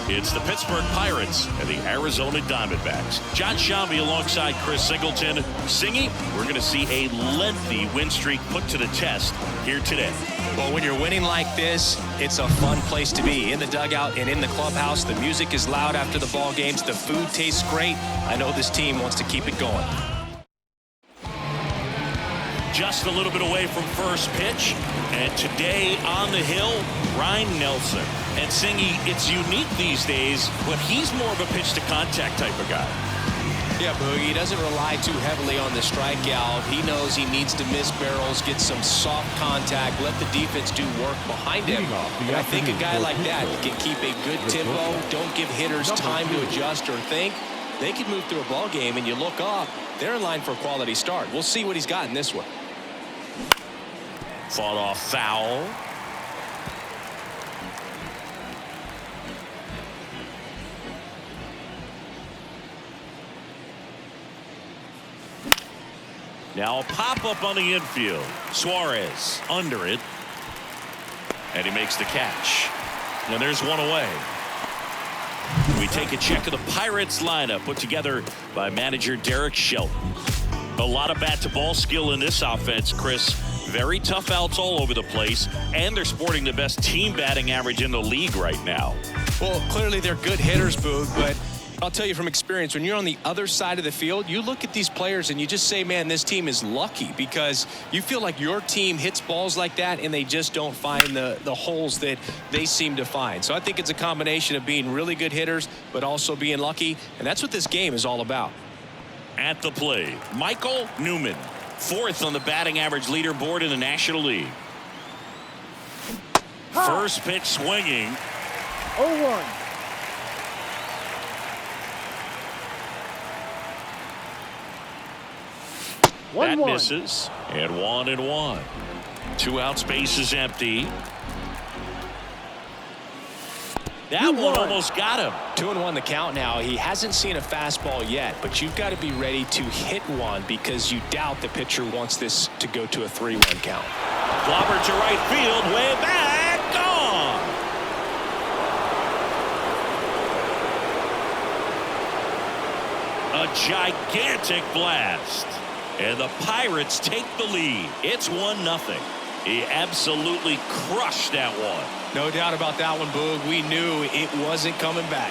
It's the Pittsburgh Pirates and the Arizona Diamondbacks. John Shambi alongside Chris Singleton. Singy, we're going to see a lengthy win streak put to the test here today. Well, when you're winning like this, it's a fun place to be. In the dugout and in the clubhouse, the music is loud after the ball games. The food tastes great. I know this team wants to keep it going. Just a little bit away from first pitch. And today on the hill, Ryan Nelson. And Singy, it's unique these days, but he's more of a pitch-to-contact type of guy. Yeah, Boogie, he doesn't rely too heavily on the strikeout. He knows he needs to miss barrels, get some soft contact, let the defense do work behind him. And I think a guy like that can keep a good tempo, don't give hitters time to adjust or think. They can move through a ball game, and you look up, they're in line for a quality start. We'll see what he's got in this one. Fought off foul. Now a pop-up on the infield. Suarez under it. And he makes the catch. And there's one away. We take a check of the Pirates lineup put together by manager Derek Shelton. A lot of bat-to-ball skill in this offense, Chris. Very tough outs all over the place, and they're sporting the best team batting average in the league right now. Well, clearly they're good hitters, Boog, but I'll tell you from experience, when you're on the other side of the field, you look at these players and you just say, man, this team is lucky, because you feel like your team hits balls like that and they just don't find the holes that they seem to find. So I think it's a combination of being really good hitters, but also being lucky, and that's what this game is all about. At the plate, Michael Newman, fourth on the batting average leaderboard in the National League. First pitch swinging. 0-1. That misses. And 1-1. 2 outs, base is empty. That one almost got him. 2-1 the count now. He hasn't seen a fastball yet, but you've got to be ready to hit one, because you doubt the pitcher wants this to go to a 3-1 count. Clobber to right field, way back, gone. A gigantic blast. And the Pirates take the lead. It's 1-0. He absolutely crushed that one. No doubt about that one, Boog. We knew it wasn't coming back.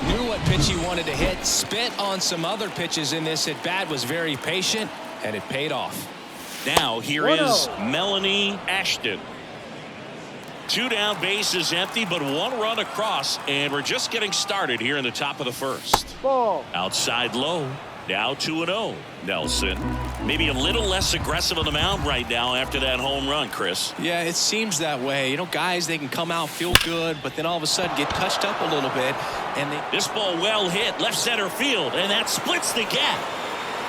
Knew what pitch he wanted to hit. Spit on some other pitches in this at bat. Was very patient, and it paid off. Now here is Melanie Ashton. 2 down, base is empty, but 1 run across, and we're just getting started here in the top of the first. Ball. Outside low, now 2-0. Nelson, maybe a little less aggressive on the mound right now after that home run, Chris. Yeah, it seems that way. You know, guys, they can come out, feel good, but then all of a sudden get touched up a little bit. And this ball well hit, left center field, and that splits the gap.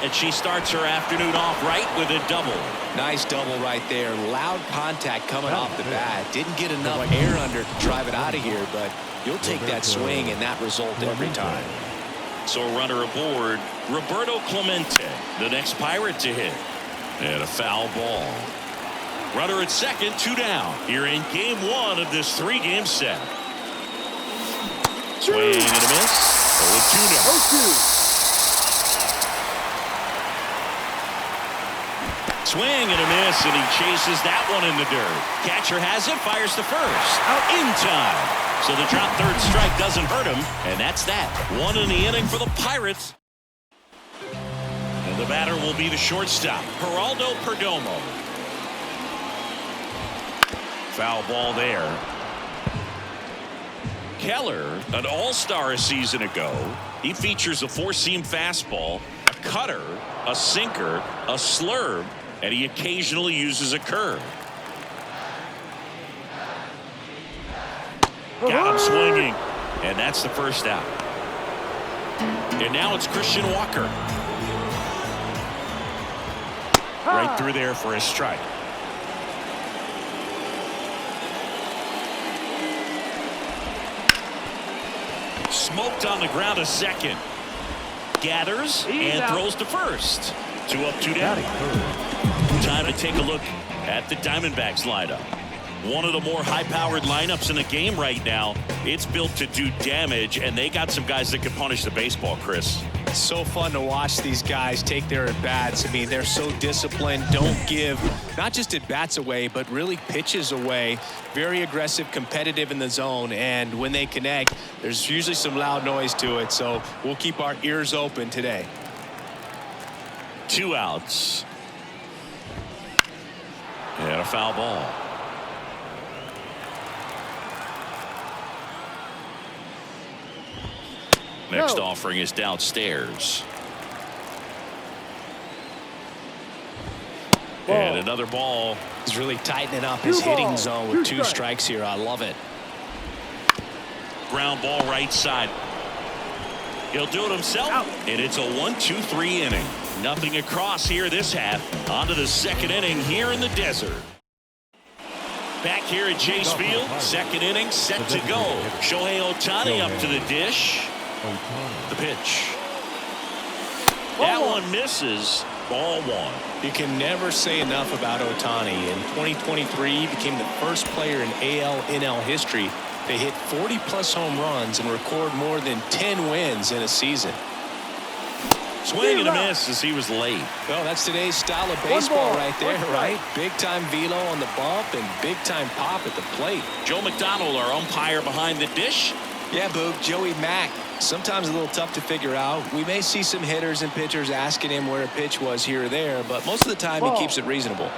And she starts her afternoon off right with a double. Nice double right there. Loud contact coming off the bat. Didn't get enough air under to drive it out of here, but you'll take that swing and that result every time. So a runner aboard, Roberto Clemente, the next Pirate to hit. And a foul ball. Runner at second, 2 down. Here in game 1 of this 3-game set. Swing and a miss. 0-2 now. Swing and a miss, and he chases that one in the dirt. Catcher has it, fires to first. Out in time. So the drop third strike doesn't hurt him, and that's that. 1 in the inning for the Pirates. And the batter will be the shortstop, Geraldo Perdomo. Foul ball there. Keller, an all-star a season ago. He features a 4-seam fastball, a cutter, a sinker, a slurve, and he occasionally uses a curve. Got him swinging, and that's the first out. And now it's Christian Walker. Right through there for a strike. smoked on the ground to second. Gathers and throws to first. 2 up, 2 down. Time to take a look at the Diamondbacks lineup. One of the more high-powered lineups in the game right now. It's built to do damage, and they got some guys that can punish the baseball, Chris. It's so fun to watch these guys take their at-bats. I mean, they're so disciplined, don't give not just at-bats away, but really pitches away. Very aggressive, competitive in the zone, and when they connect, there's usually some loud noise to it, so we'll keep our ears open today. 2 outs. And a foul ball. Next offering is downstairs. And another ball. He's really tightening up his hitting zone with 2 strikes here. I love it. Ground ball right side. He'll do it himself. And it's a 1-2-3 inning. Nothing across here this half. On to the second inning here in the desert. Back here at Chase Field. Second inning set to go. Shohei Ohtani up to the dish. The pitch. That one misses. Ball 1. You can never say enough about Ohtani. In 2023, he became the first player in AL/NL history to hit 40-plus home runs and record more than 10 wins in a season. Swing and a miss as he was late. Well, that's today's style of baseball right there, right? Big-time velo on the bump and big-time pop at the plate. Joe McDonald, our umpire behind the dish. Yeah, Boog, Joey Mack. Sometimes a little tough to figure out. We may see some hitters and pitchers asking him where a pitch was here or there, but most of the time he keeps it reasonable.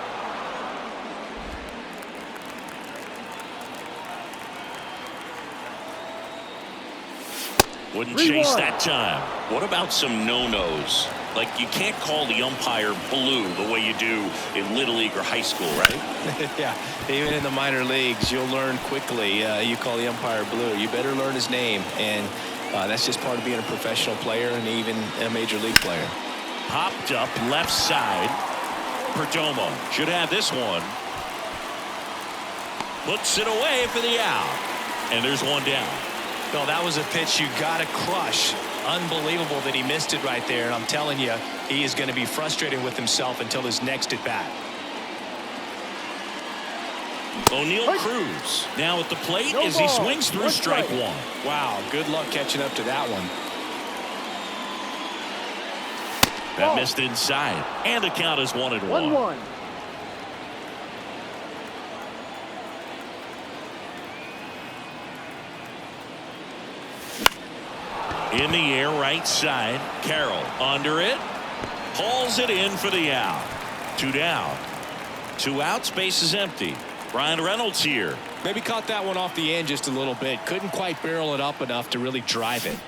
Wouldn't chase that time. What about some no-nos? Like, you can't call the umpire blue the way you do in Little League or high school, right? Yeah, even in the minor leagues, you'll learn quickly. You call the umpire blue. You better learn his name, and that's just part of being a professional player and even a major league player. Popped up left side. Perdomo should have this one. Puts it away for the out. And there's one down. No, that was a pitch you got to crush. Unbelievable that he missed it right there. And I'm telling you, he is going to be frustrated with himself until his next at bat. O'Neal Cruz now at the plate as he swings through strike 1. Wow, good luck catching up to that one. That missed inside, and the count is 1-1. In the air, right side. Carroll under it. Hauls it in for the out. 2 down. 2 outs, base is empty. Brian Reynolds here. Maybe caught that one off the end just a little bit. Couldn't quite barrel it up enough to really drive it.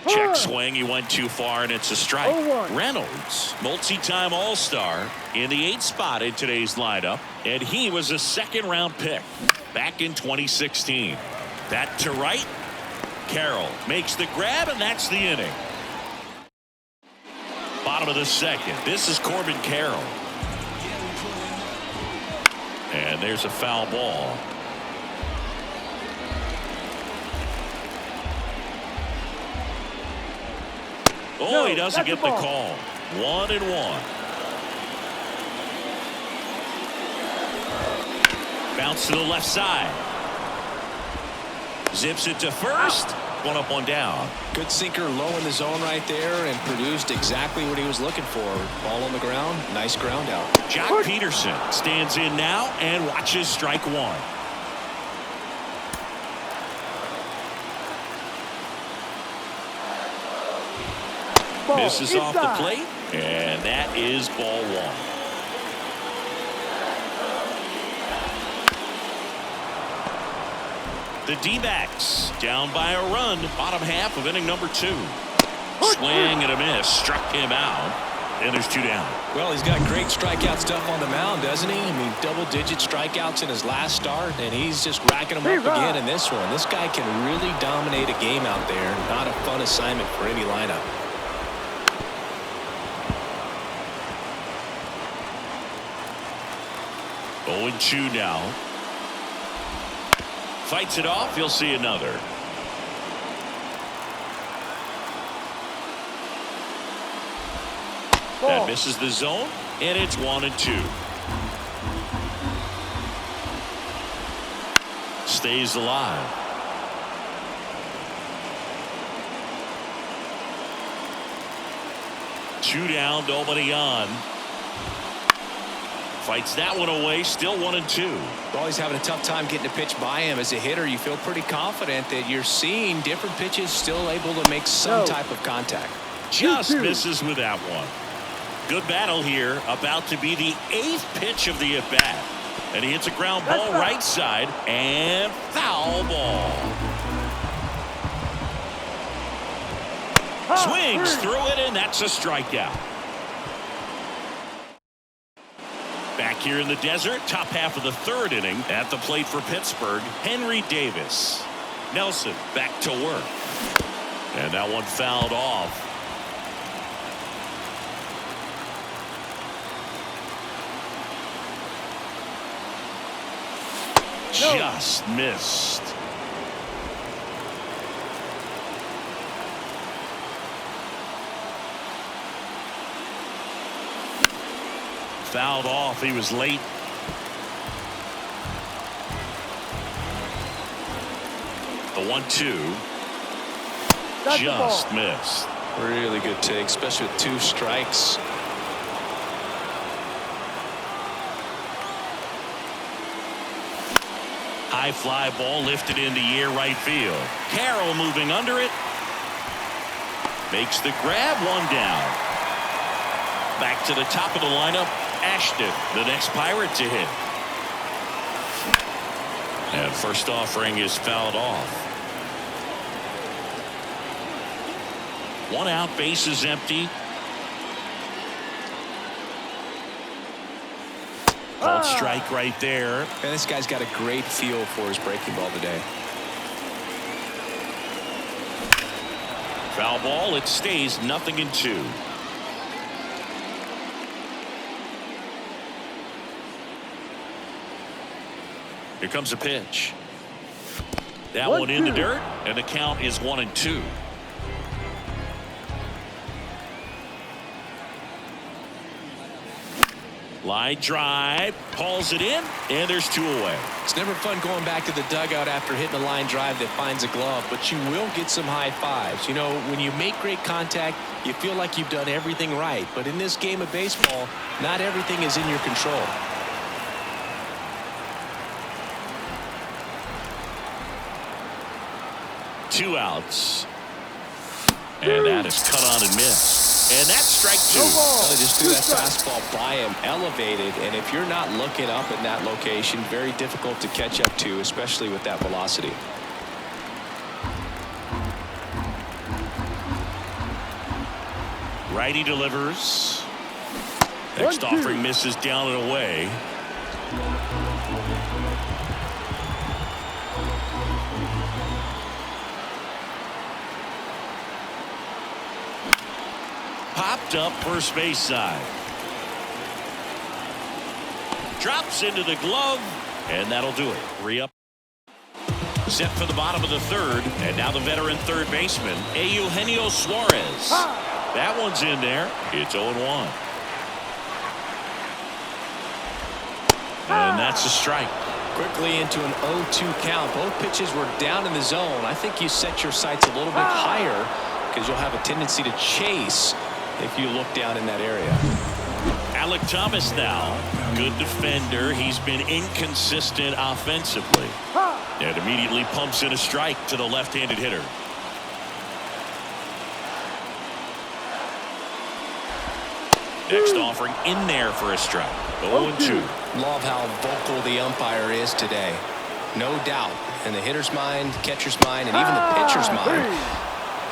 Check swing. He went too far, and it's a strike. Reynolds, multi-time All-Star in the 8th spot in today's lineup, and he was a second-round pick back in 2016. That to right. Carroll makes the grab, and that's the inning. Bottom of the second. This is Corbin Carroll. And there's a foul ball. Oh, he doesn't get the call. 1-1. Bounce to the left side. Zips it to first. 1 up, 1 down. Good sinker low in the zone right there and produced exactly what he was looking for. Ball on the ground. Nice ground out. Jock Peterson stands in now and watches strike 1. Misses off the plate, and that is ball 1. The D-backs down by a run, bottom half of inning number 2. Swing and a miss, struck him out, and there's 2 down. Well, he's got great strikeout stuff on the mound, doesn't he? I mean, double-digit strikeouts in his last start, and he's just racking them up again in this one. This guy can really dominate a game out there. Not a fun assignment for any lineup. Oh, 2 now. Fights it off. You'll see another. That misses the zone, and it's 1-2. Stays alive. Two down, nobody on. Fights that one away, still 1-2. Always having a tough time getting a pitch by him. As a hitter, you feel pretty confident that you're seeing different pitches, still able to make some type of contact. Just misses with that one. Good battle here, about to be the 8th pitch of the at-bat. And he hits a ground ball right side, and foul ball. Swings through it, and that's a strikeout. Back here in the desert, top half of the 3rd inning. At the plate for Pittsburgh, Henry Davis. Nelson back to work. And that one fouled off. Just missed. Fouled off. He was late. The 1-2. Just missed. Really good take, especially with 2 strikes. High fly ball lifted into the air right field. Carroll moving under it. Makes the grab, 1 down. Back to the top of the lineup. Ashton, the next Pirate to hit. And first offering is fouled off. 1 out, base is empty. Called strike right there. And this guy's got a great feel for his breaking ball today. Foul ball, it stays 0-2. Here comes a pitch. That one in the dirt, and the count is 1-2. Line drive, pulls it in, and there's 2 away. It's never fun going back to the dugout after hitting a line drive that finds a glove, but you will get some high fives. You know, when you make great contact, you feel like you've done everything right. But in this game of baseball, not everything is in your control. Two outs. And that is cut on and missed. And that's strike 2. Well, they just threw that fastball by him, elevated, and if you're not looking up in that location, very difficult to catch up to, especially with that velocity. Righty delivers. Next offering misses down and away. Popped up first base side. Drops into the glove, and that'll do it. 3 up. Set for the bottom of the 3rd, and now the veteran third baseman, Eugenio Suarez. That one's in there. It's 0-1. And that's a strike. Quickly into an 0-2 count. Both pitches were down in the zone. I think you set your sights a little bit higher because you'll have a tendency to chase if you look down in that area. Alec Thomas now. Good defender. He's been inconsistent offensively. And immediately pumps in a strike to the left-handed hitter. Next offering in there for a strike. 0-2. Love how vocal the umpire is today. No doubt in the hitter's mind, catcher's mind, and even the pitcher's mind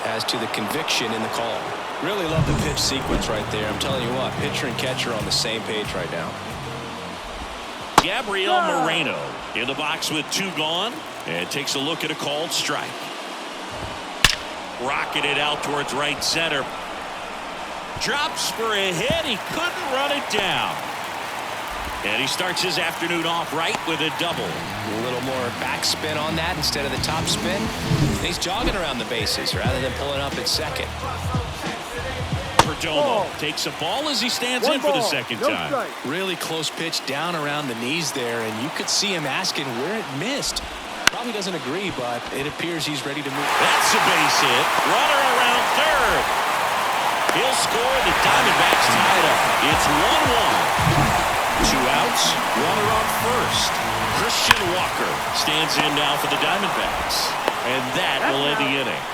as to the conviction in the call. Really love the pitch sequence right there. I'm telling you what, pitcher and catcher on the same page right now. Gabriel Moreno in the box with 2 gone, and takes a look at a called strike. Rocketed out towards right center. Drops for a hit. He couldn't run it down. And he starts his afternoon off right with a double. A little more backspin on that instead of the top spin. He's jogging around the bases rather than pulling up at second. Perdomo takes a ball as he stands in for the second time. Really close pitch down around the knees there, and you could see him asking where it missed. Probably doesn't agree, but it appears he's ready to move. That's a base hit. Runner around third. He'll score. The Diamondbacks tie it up. It's 1-1. 2 outs. Runner on first. Christian Walker stands in now for the Diamondbacks. And that will end the inning.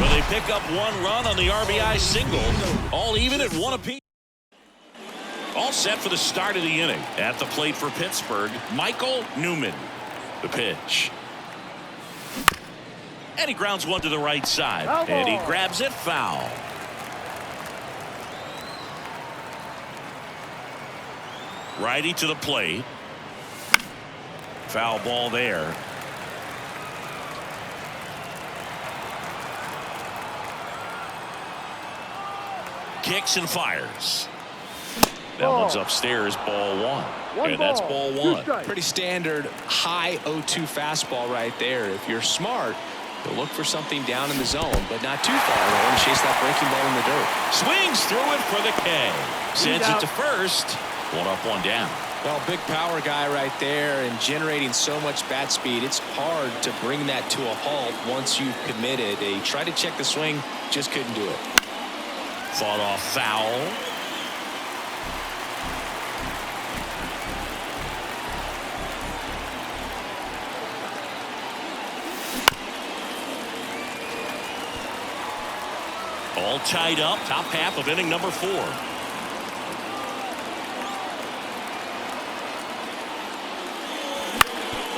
But they pick up 1 run on the RBI single. All even at 1 apiece. All set for the start of the inning. At the plate for Pittsburgh, Michael Newman. The pitch. And he grounds one to the right side. And he grabs it foul. Righty to the plate. Foul ball there. Kicks and fires. That one's upstairs, ball 1. And that's ball 1. Pretty standard high 0-2 fastball right there. If you're smart, you'll look for something down in the zone, but not too far though, and chase that breaking ball in the dirt. Swings through it for the K. Sends it to first. 1 up, 1 down. Well, big power guy right there and generating so much bat speed. It's hard to bring that to a halt once you've committed. They tried to check the swing, just couldn't do it. Fought off foul. All tied up, top half of inning number 4.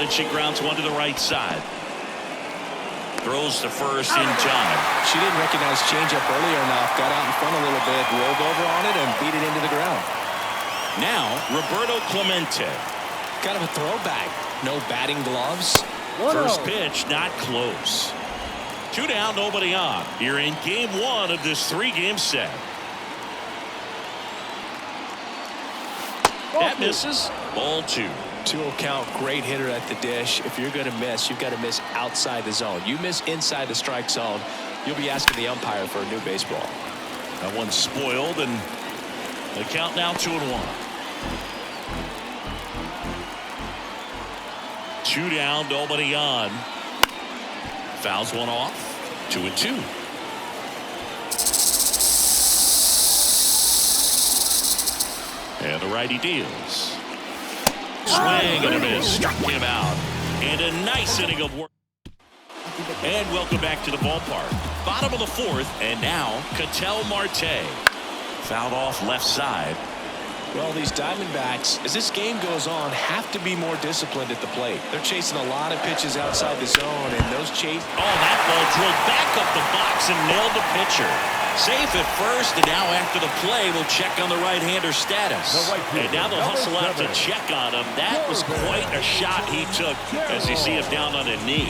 Lynchy grounds one to the right side. Throws to first in time. She didn't recognize changeup earlier enough. Got out in front a little bit, rolled over on it, and beat it into the ground. Now, Roberto Clemente. Kind of a throwback. No batting gloves. First pitch, not close. 2 down, nobody on. You're in game 1 of this 3-game set. That misses. Ball 2. 2-0 count. Great hitter at the dish. If you're going to miss, you've got to miss outside the zone. You miss inside the strike zone, you'll be asking the umpire for a new baseball. That one's spoiled, and the count now 2-1. 2 down, nobody on. Fouls one off. 2-2. And the righty deals. Swing and a miss. Struck him out. And a nice inning of work. And welcome back to the ballpark. Bottom of the 4th, and now Ketel Marte. Fouled off left side. Well, these Diamondbacks, as this game goes on, have to be more disciplined at the plate. They're chasing a lot of pitches outside the zone, and those chase. Oh, that ball drilled back up the box and nailed the pitcher. Safe at first, and now after the play, we'll check on the right-hander status. And now they'll hustle out to check on him. That was quite a shot he took as you see him down on a knee.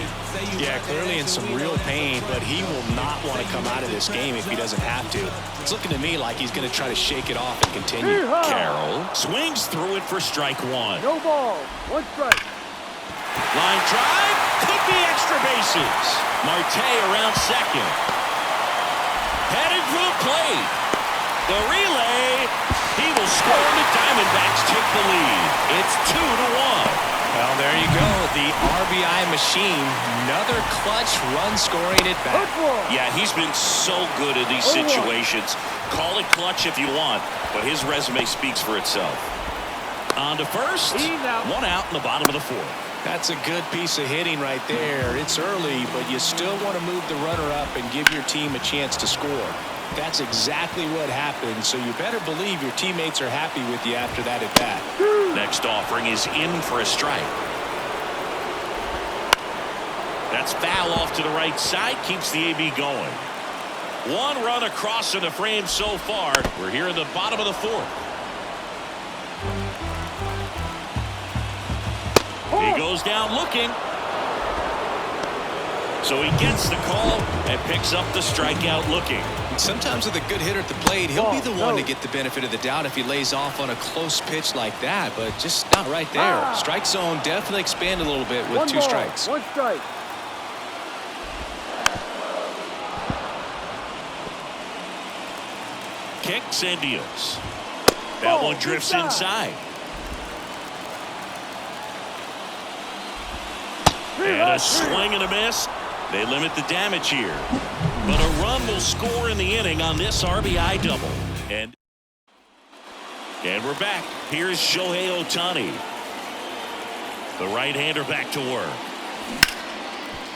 Yeah, clearly in some real pain, but he will not want to come out of this game if he doesn't have to. It's looking to me like he's going to try to shake it off and continue. Carroll swings through it for strike 1. No ball, 1 strike. Line drive, could be extra bases. Marte around second. Headed for the plate. The relay. He will score, and the Diamondbacks take the lead. It's 2-1. Well, there you go. The RBI machine. Another clutch run scoring at bat. Yeah, he's been so good in these situations. Call it clutch if you want, but his resume speaks for itself. On to first. 1 out in the bottom of the 4th. That's a good piece of hitting right there. It's early, but you still want to move the runner up and give your team a chance to score. That's exactly what happened, so you better believe your teammates are happy with you after that at bat. Next offering is in for a strike. That's foul off to the right side, keeps the AB going. 1 run across in the frame so far. We're here in the bottom of the 4th. He goes down looking. So he gets the call and picks up the strikeout looking. Sometimes with a good hitter at the plate, he'll be the one to get the benefit of the doubt if he lays off on a close pitch like that, but just not right there. Strike zone definitely expanded a little bit with 2 strikes. 1 strike. kicks and deals. That one drifts inside. And a swing and a miss. They limit the damage here. But a run will score in the inning on this RBI double. And we're back. Here's Shohei Ohtani. The right-hander back to work.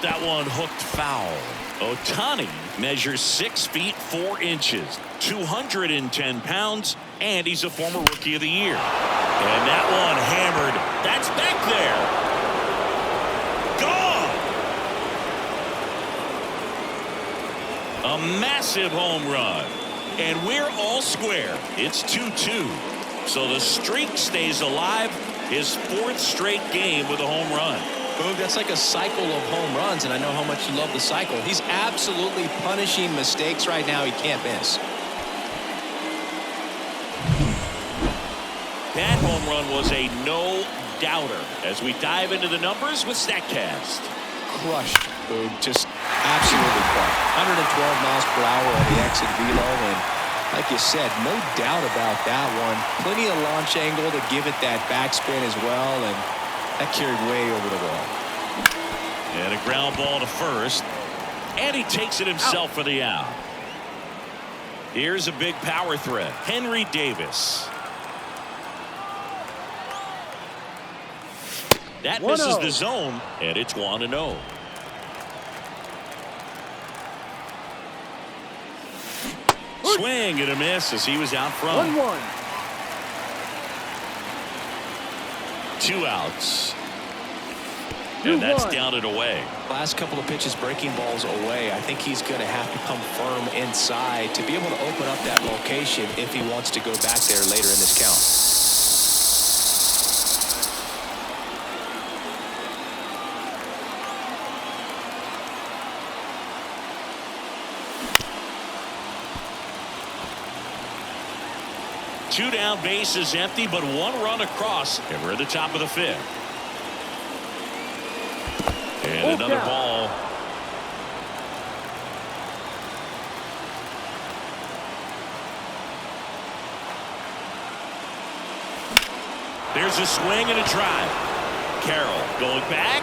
That one hooked foul. Ohtani measures 6 feet 4 inches, 210 pounds, and he's a former Rookie of the Year. And that one hammered. That's back there. Gone. A massive home run. And we're all square. It's 2-2. So the streak stays alive. His 4th straight game with a home run. Boog, that's like a cycle of home runs, and I know how much you love the cycle. He's absolutely punishing mistakes right now he can't miss. That home run was a no-doubter as we dive into the numbers with StatCast. Crushed, Boog. Just absolutely crushed. 112 miles per hour on the exit velo, and like you said, no doubt about that one. Plenty of launch angle to give it that backspin as well, and that carried way over the wall. And a ground ball to first. And he takes it himself for the out. Here's a big power threat. Henry Davis. That misses the zone, and it's 1-0. Swing and a miss as he was out front. 1-1. 2 outs. And that's down and away. Last couple of pitches breaking balls away. I think he's going to have to come firm inside to be able to open up that location if he wants to go back there later in this count. Two down, bases empty, but 1 run across, and we're at the top of the 5th. And another ball. There's a swing and a drive. Carroll going back.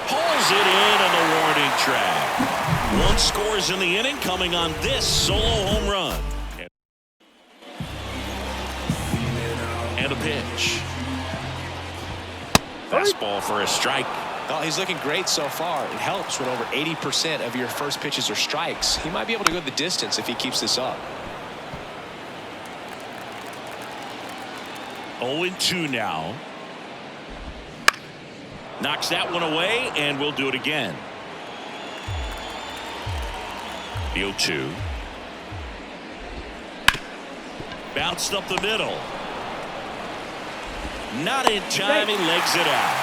Hauls it in on the warning track. 1 scores in the inning coming on this solo home run. And a pitch. Fastball for a strike. Oh, he's looking great so far. It helps when over 80% of your first pitches are strikes. He might be able to go the distance if he keeps this up. 0-2 now. Knocks that one away, and we'll do it again. The 0-2. Bounced up the middle. Not in time. He legs it out.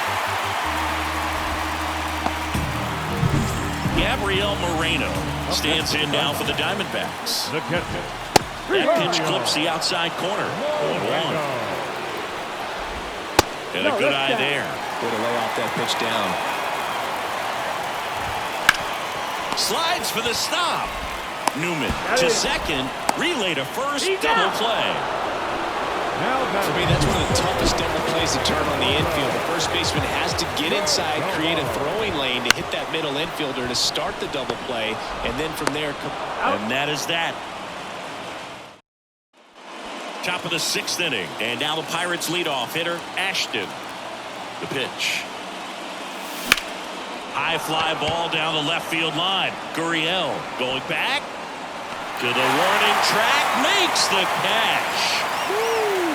Gabriel Moreno stands in now for the Diamondbacks. That pitch clips the outside corner. 1-1. And a good eye there. Way to lay off that pitch down. Slides for the stop. Newman to second. Relay to first. Double play. For me, that's one of the toughest double plays to turn on the infield. The first baseman has to get inside, create a throwing lane to hit that middle infielder to start the double play, and then from there. And that is that. Top of the 6th inning, and now the Pirates leadoff hitter Ashton. The pitch. High fly ball down the left field line. Gurriel going back to the warning track, makes the catch.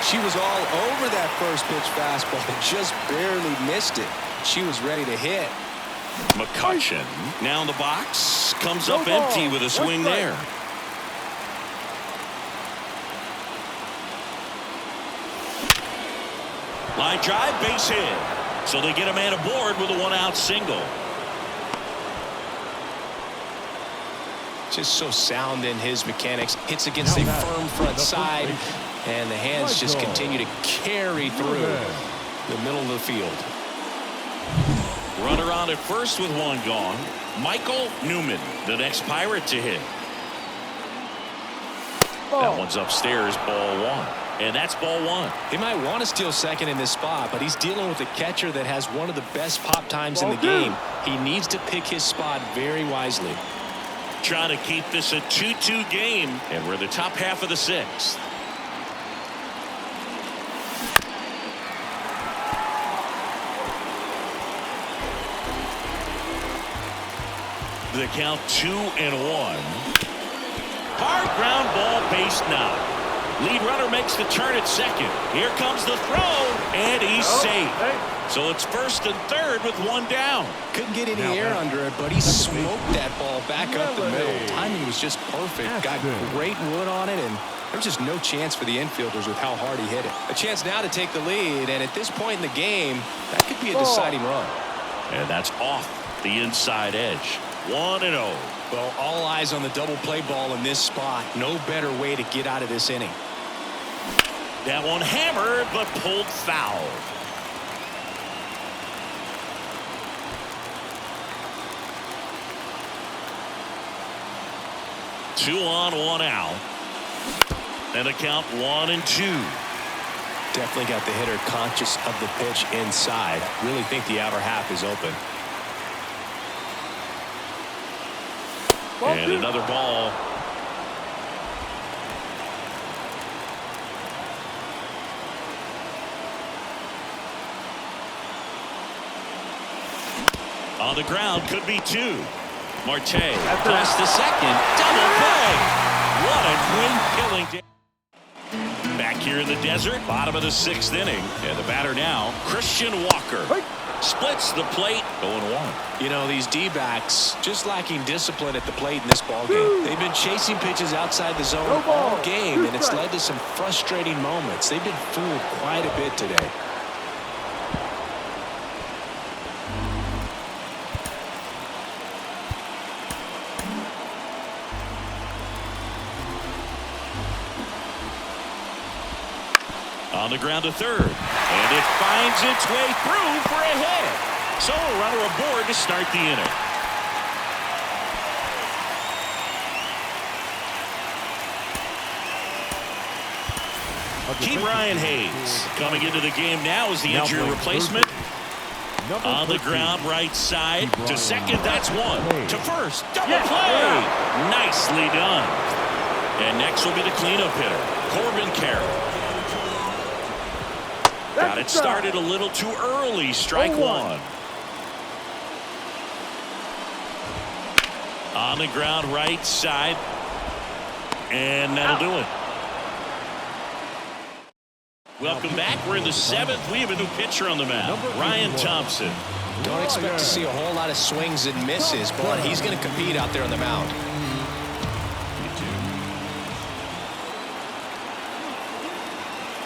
She was all over that first pitch fastball and just barely missed it. She was ready to hit. McCutchen now in the box, comes up empty with a swing there. Line drive, base hit. So they get a man aboard with a 1-out single. Just so sound in his mechanics. Hits against a firm front side, and the hands just continue to carry through the middle of the field. Runner on at first with 1 gone. Michael Newman, the next Pirate to hit. That one's upstairs, ball one. And that's ball one. He might want to steal second in this spot, but he's dealing with a catcher that has one of the best pop times in the game. He needs to pick his spot very wisely. Trying to keep this a 2-2 game, and we're in the top half of the sixth. The count 2-1. Hard ground ball, base now. Lead runner makes the turn at second. Here comes the throw, and he's safe. So it's first and third with one down. Couldn't get any air under it, but he smoked that ball back up the middle. Timing was just perfect. Got great wood on it, and there's just no chance for the infielders with how hard he hit it. A chance now to take the lead, and at this point in the game, that could be a deciding run. And that's off the inside edge. 1-0. Well, all eyes on the double play ball in this spot. No better way to get out of this inning. That one hammered, but pulled foul. Two on, one out. And a count 1-2. Definitely got the hitter conscious of the pitch inside. Really think the outer half is open. And another ball. On the ground, could be two. Marte toss to second. Double play. What a twin killing day. Back here in the desert, bottom of the sixth inning. And the batter now, Christian Walker. Splits the plate, 0-1. You know, these D-backs just lacking discipline at the plate in this ball game. They've been chasing pitches outside the zone all game, and it's led to some frustrating moments. They've been fooled quite a bit today. On the ground to third. And it finds its way through for a hit. So a runner aboard to start the inning. Ryan Hayes coming into the game now as the injury replacement. On the ground right side to second. That's one. To first. Double play. Nicely done. And next will be the cleanup hitter, Corbin Carroll. Got it started a little too early. Strike one. On the ground right side. And that'll do it. Welcome back. We're in the seventh. We have a new pitcher on the mound, Ryan Thompson. Don't expect to see a whole lot of swings and misses, but he's going to compete out there on the mound.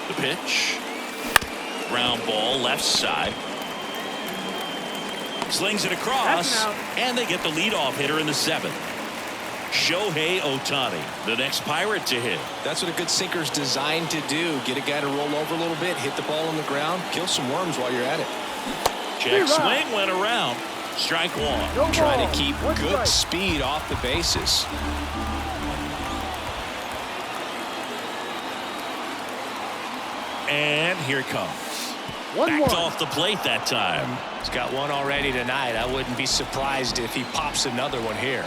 The pitch. Ground ball left side. Slings it across, and they get the leadoff hitter in the seventh. Shohei Ohtani, the next Pirate to hit. That's what a good sinker's designed to do. Get a guy to roll over a little bit, hit the ball on the ground, kill some worms while you're at it. Check swing, went around. Strike one. Trying to keep good speed off the bases. And here it comes. Backed off the plate that time. He's got one already tonight. I wouldn't be surprised if he pops another one here.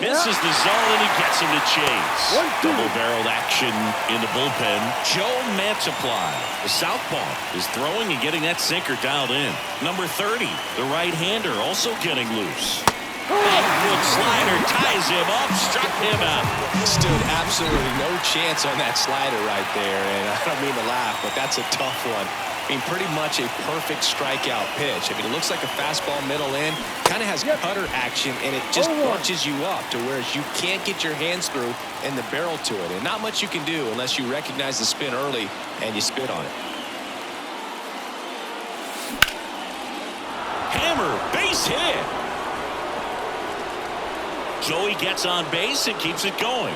Misses the zone, and he gets him to chase. Double-barreled action in the bullpen. Joe Mantiply, the southpaw, is throwing and getting that sinker dialed in. Number 30, the right-hander, also getting loose. Backward slider ties him up, struck him out. Stood absolutely no chance on that slider right there, and I don't mean to laugh, but that's a tough one. I mean, pretty much a perfect strikeout pitch. I mean, it looks like a fastball middle in, kind of has cutter action, and it just bunches you up to where you can't get your hands through and the barrel to it. And not much you can do unless you recognize the spin early and you spit on it. Hammer, base hit. Joey gets on base and keeps it going.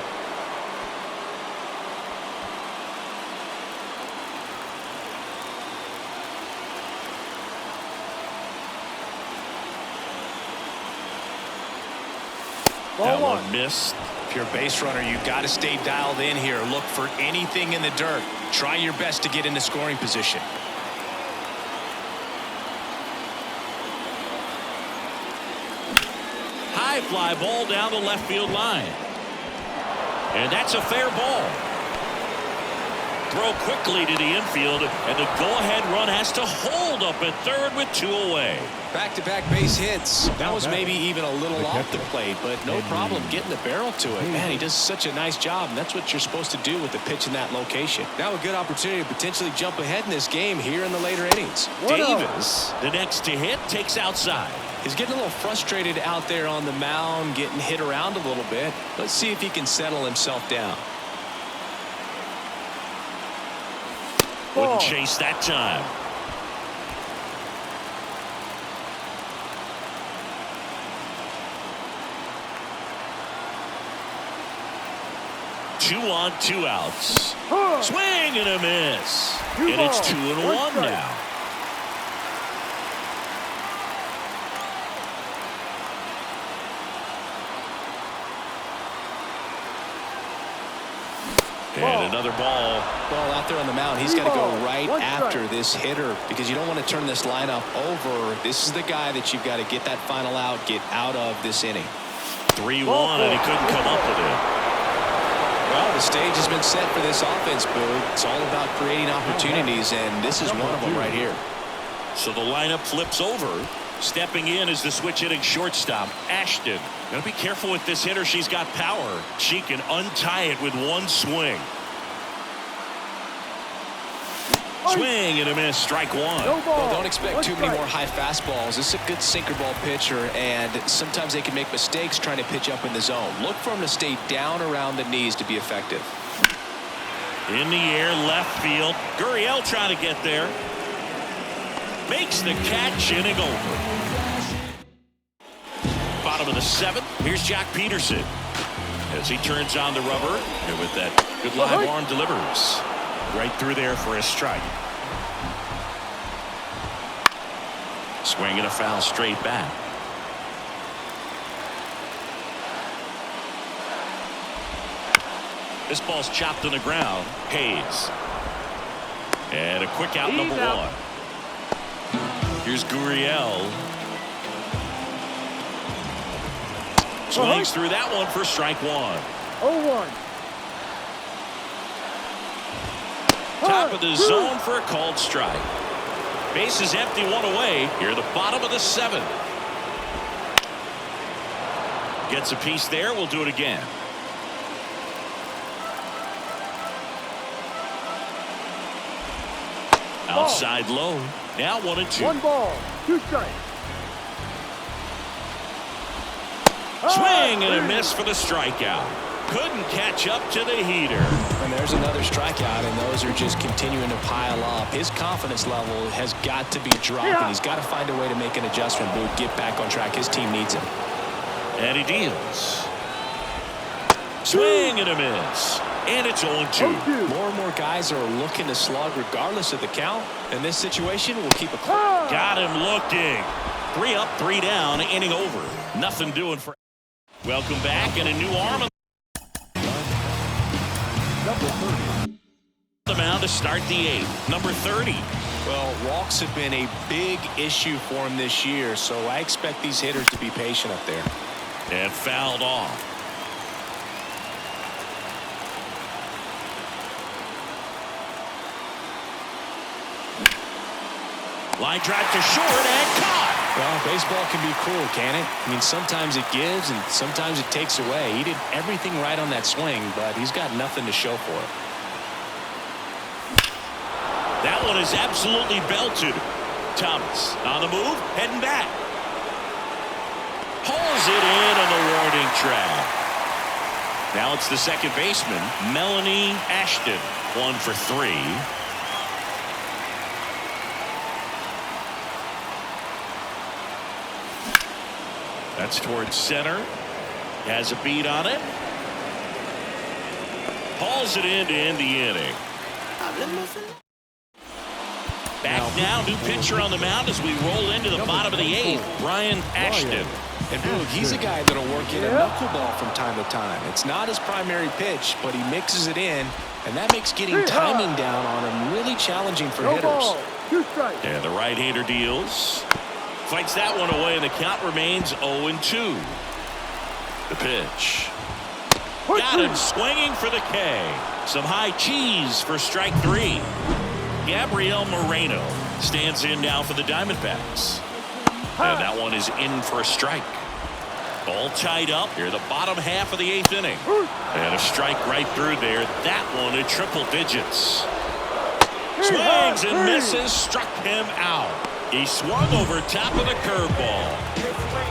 That one missed. If you're a base runner, you've got to stay dialed in here. Look for anything in the dirt. Try your best to get into scoring position. High fly ball down the left field line. And that's a fair ball. Throw quickly to the infield, and the go-ahead run has to hold up at third with 2 away. Back-to-back base hits. That was maybe even a little off the plate, but no problem getting the barrel to it. Man, he does such a nice job, and that's what you're supposed to do with the pitch in that location. Now a good opportunity to potentially jump ahead in this game here in the later innings. Davis, the next to hit, takes outside. He's getting a little frustrated out there on the mound, getting hit around a little bit. Let's see if he can settle himself down. Wouldn't chase that time. Two on, 2 outs. Swing and a miss. And it's 2-1 now. And another ball. Well, out there on the mound, he's got to go right after this hitter because you don't want to turn this lineup over. This is the guy that you've got to get that final out, get out of this inning. 3-1, and he couldn't come up with it. Well, the stage has been set for this offense, Boo. It's all about creating opportunities, and this is one of them right here. So the lineup flips over. Stepping in is the switch-hitting shortstop, Ashton. Got to be careful with this hitter. She's got power. She can untie it with one swing. Swing and a miss. Strike one. Well, don't expect too many more high fastballs. This is a good sinker ball pitcher, and sometimes they can make mistakes trying to pitch up in the zone. Look for him to stay down around the knees to be effective. In the air, left field. Gurriel trying to get there. Makes the catch, inning over. Bottom of the 7th. Here's Jack Peterson as he turns on the rubber, and with that good live arm delivers right through there for a strike. Swing and a foul straight back. This ball's chopped on the ground. Hayes. And a quick out, number 1. Here's Gurriel. Swings through that one for strike 1. 0-1. Top of the zone for a called strike. Base is empty, 1 away. Here at the bottom of the 7th. Gets a piece there. We'll do it again. Outside low. Now 1-2. 1 ball, 2 strikes. Swing and a miss for the strikeout. Couldn't catch up to the heater. And there's another strikeout, and those are just continuing to pile up. His confidence level has got to be dropping. He's got to find a way to make an adjustment, Boo, get back on track. His team needs him. And he deals. Swing and a miss. And it's 0-2. More and more guys are looking to slug regardless of the count. In this situation, we'll keep it close. Got him looking. 3 up, 3 down, inning over. Nothing doing for. Welcome back, and a new arm on the mound to start the 8th. Number 30. Well, walks have been a big issue for him this year, so I expect these hitters to be patient up there. And fouled off. Line drive to short and caught. Well, baseball can be cruel, can it? I mean, sometimes it gives and sometimes it takes away. He did everything right on that swing, but he's got nothing to show for it. That one is absolutely belted. Thomas on the move, heading back. Pulls it in on the warning track. Now it's the second baseman, Melanie Ashton. 1 for 3. That's towards center. Has a beat on it. Hauls it in to end the inning. Back now, new pitcher on the mound as we roll into the bottom of the 8th. Brian Ashton. And Boog, he's a guy that'll work in a knuckleball from time to time. It's not his primary pitch, but he mixes it in, and that makes getting timing down on him really challenging for hitters. Ball. 2 strikes. And the right-hander deals. Fights that one away, and the count remains 0-2. The pitch. Got him swinging for the K. Some high cheese for strike 3. Gabriel Moreno stands in now for the Diamondbacks. And that one is in for a strike. All tied up here, the bottom half of the 8th inning. And a strike right through there. That one at triple digits. Swings and misses, struck him out. He swung over top of the curveball.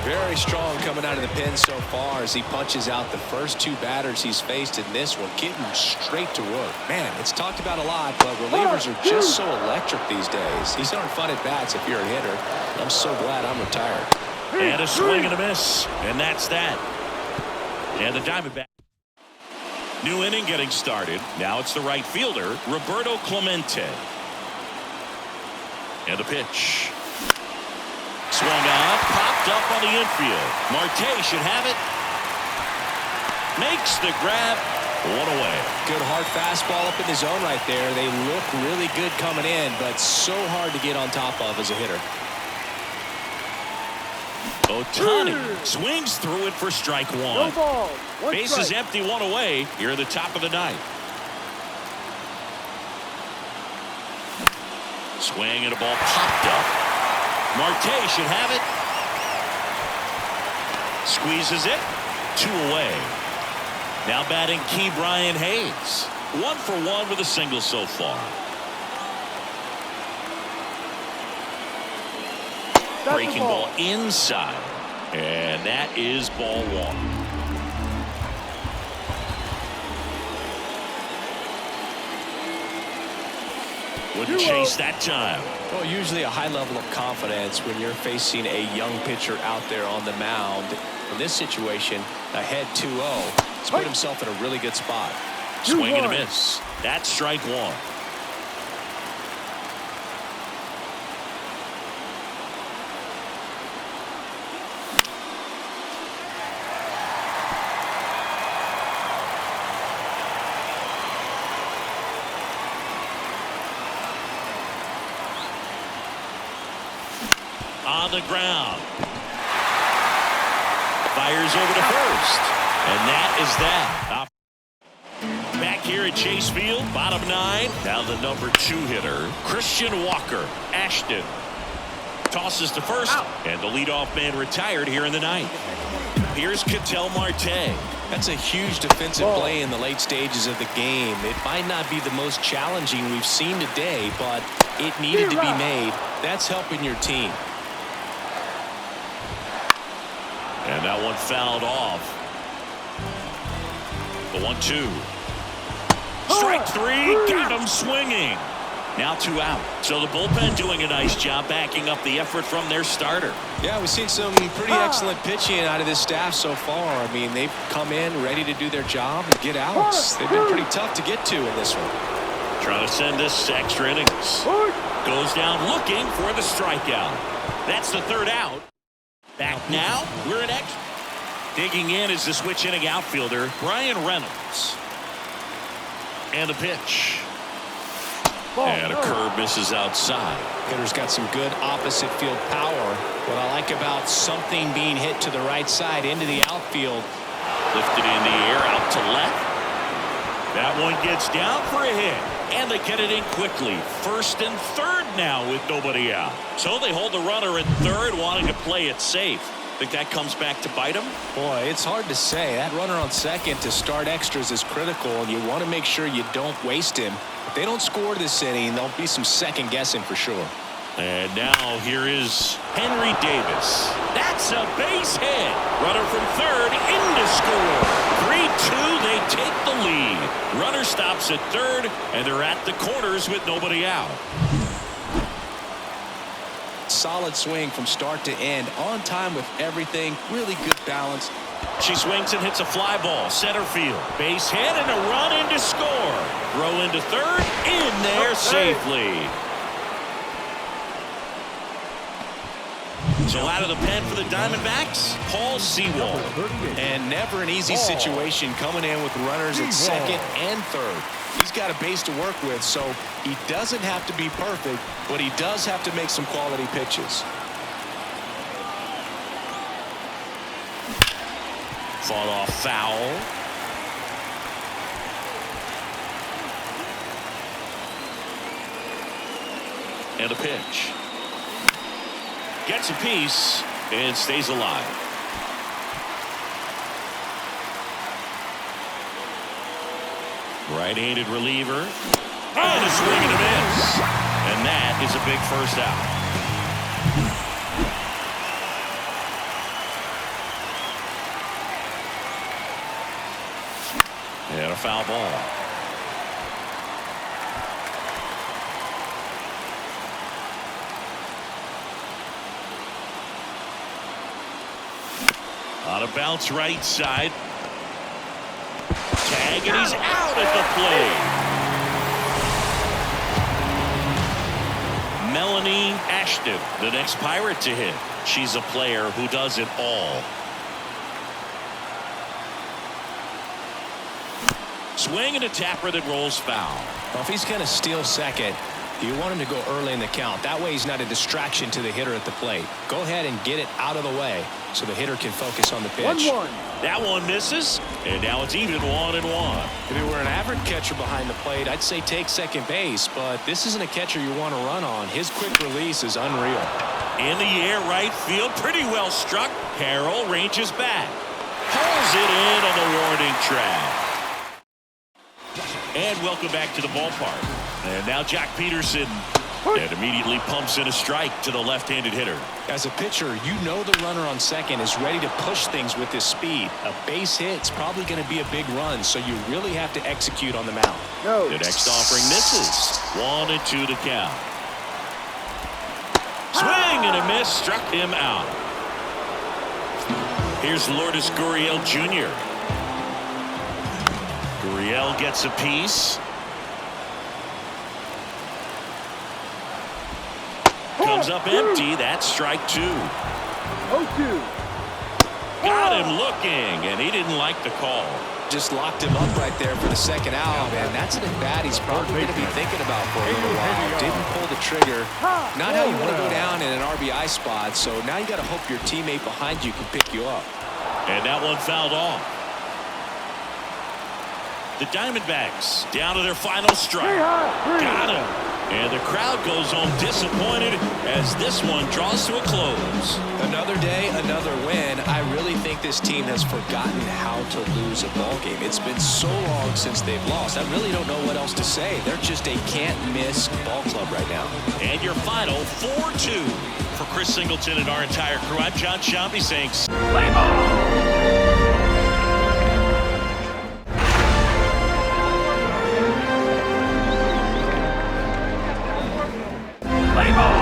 Very strong coming out of the pen so far as he punches out the first 2 batters he's faced in this one, getting straight to work. Man, it's talked about a lot, but relievers are just so electric these days. These aren't fun at bats if you're a hitter. I'm so glad I'm retired. And a swing and a miss, and that's that. And the Diamondbacks. New inning getting started. Now it's the right fielder, Roberto Clemente. And the pitch. Swung on, popped up on the infield. Marte should have it. Makes the grab. One away. Good hard fastball up in the zone right there. They look really good coming in, but so hard to get on top of as a hitter. Ohtani swings through it for strike 1. No ball. 1 Bases strike. empty, 1 away here at the top of the 9th. Swing and a ball popped up. Marte should have it. Squeezes it. 2 away. Now batting Key Brian Hayes. 1 for 1 with a single so far. Breaking ball inside. And that is ball 1. Wouldn't chase that time. Well, usually a high level of confidence when you're facing a young pitcher out there on the mound. In this situation, ahead 2-0. He's put himself in a really good spot. Swing and a miss. That's strike 1. On the ground. Fires over to first. And that is that. Back here at Chase Field, bottom 9. Now the number 2 hitter, Christian Walker. Ashton tosses to first. And the leadoff man retired here in the 9th. Here's Ketel Marte. That's a huge defensive play in the late stages of the game. It might not be the most challenging we've seen today, but it needed to be made. That's helping your team. And that one fouled off. The 1-2. Strike 3. Got him swinging. Now 2 out. So the bullpen doing a nice job backing up the effort from their starter. Yeah, we've seen some pretty excellent pitching out of this staff so far. I mean, they've come in ready to do their job and get outs. They've been pretty tough to get to in this one. Trying to send this to extra innings. Goes down looking for the strikeout. That's the 3rd out. Back now, we're at extra. Digging in is the switch inning outfielder, Brian Reynolds. And a pitch. And a curve misses outside. Hitter's got some good opposite field power. What I like about something being hit to the right side into the outfield. Lifted in the air out to left. That one gets down for a hit. And they get it in quickly. 1st and 3rd now with nobody out. So they hold the runner at 3rd, wanting to play it safe. Think that comes back to bite them? Boy, it's hard to say. That runner on 2nd to start extras is critical, and you want to make sure you don't waste him. If they don't score this inning, there'll be some second guessing for sure. And now here is Henry Davis. That's a base hit. Runner from 3rd in to score. 3-2, they take the lead. Runner stops at 3rd, and they're at the corners with nobody out. Solid swing from start to end. On time with everything. Really good balance. She swings and hits a fly ball. Center field. Base hit and a run in to score. Throw into 3rd. In there safely. So out of the pen for the Diamondbacks, Paul Sewald. And never an easy situation coming in with runners at second and third. He's got a base to work with, so he doesn't have to be perfect, but he does have to make some quality pitches. Fought off foul. And a pitch. Gets a piece and stays alive. Right-handed reliever. And a swing and a miss. And that is a big first out. And a foul ball. On a bounce right side. Tag, and he's out at the plate. Melanie Ashton, the next Pirate to hit. She's a player who does it all. Swing and a tapper that rolls foul. Well, if he's going to steal second, you want him to go early in the count. That way he's not a distraction to the hitter at the plate. Go ahead and get it out of the way so the hitter can focus on the pitch. 1-1. That one misses, and now it's even 1-1. If it were an average catcher behind the plate, I'd say take second base, but this isn't a catcher you want to run on. His quick release is unreal. In the air, right field, pretty well struck. Harrell ranges back. Pulls it in on the warning track. And welcome back to the ballpark. And now Jack Peterson. And immediately pumps in a strike to the left-handed hitter. As a pitcher, you know the runner on second is ready to push things with his speed. A base hit's probably going to be a big run, so you really have to execute on the mound. No. The next offering misses. 1-2 to count. Swing and a miss, struck him out. Here's Lourdes Gurriel Jr. Gurriel gets a piece. Comes up empty. That's strike 2. 0-2. Got him looking, and he didn't like the call. Just locked him up right there for the second out, and that's an at-bat he's probably going to be thinking about for a little while. Didn't pull the trigger. Not how you want to go down in an RBI spot, so now you got to hope your teammate behind you can pick you up. And that one fouled off. The Diamondbacks down to their final strike. Got him. And the crowd goes home disappointed as this one draws to a close. Another day, another win. I really think this team has forgotten how to lose a ball game. It's been so long since they've lost. I really don't know what else to say. They're just a can't-miss ball club right now. And your final 4-2 for Chris Singleton and our entire crew. I'm John Shambi saying play ball. Play ball.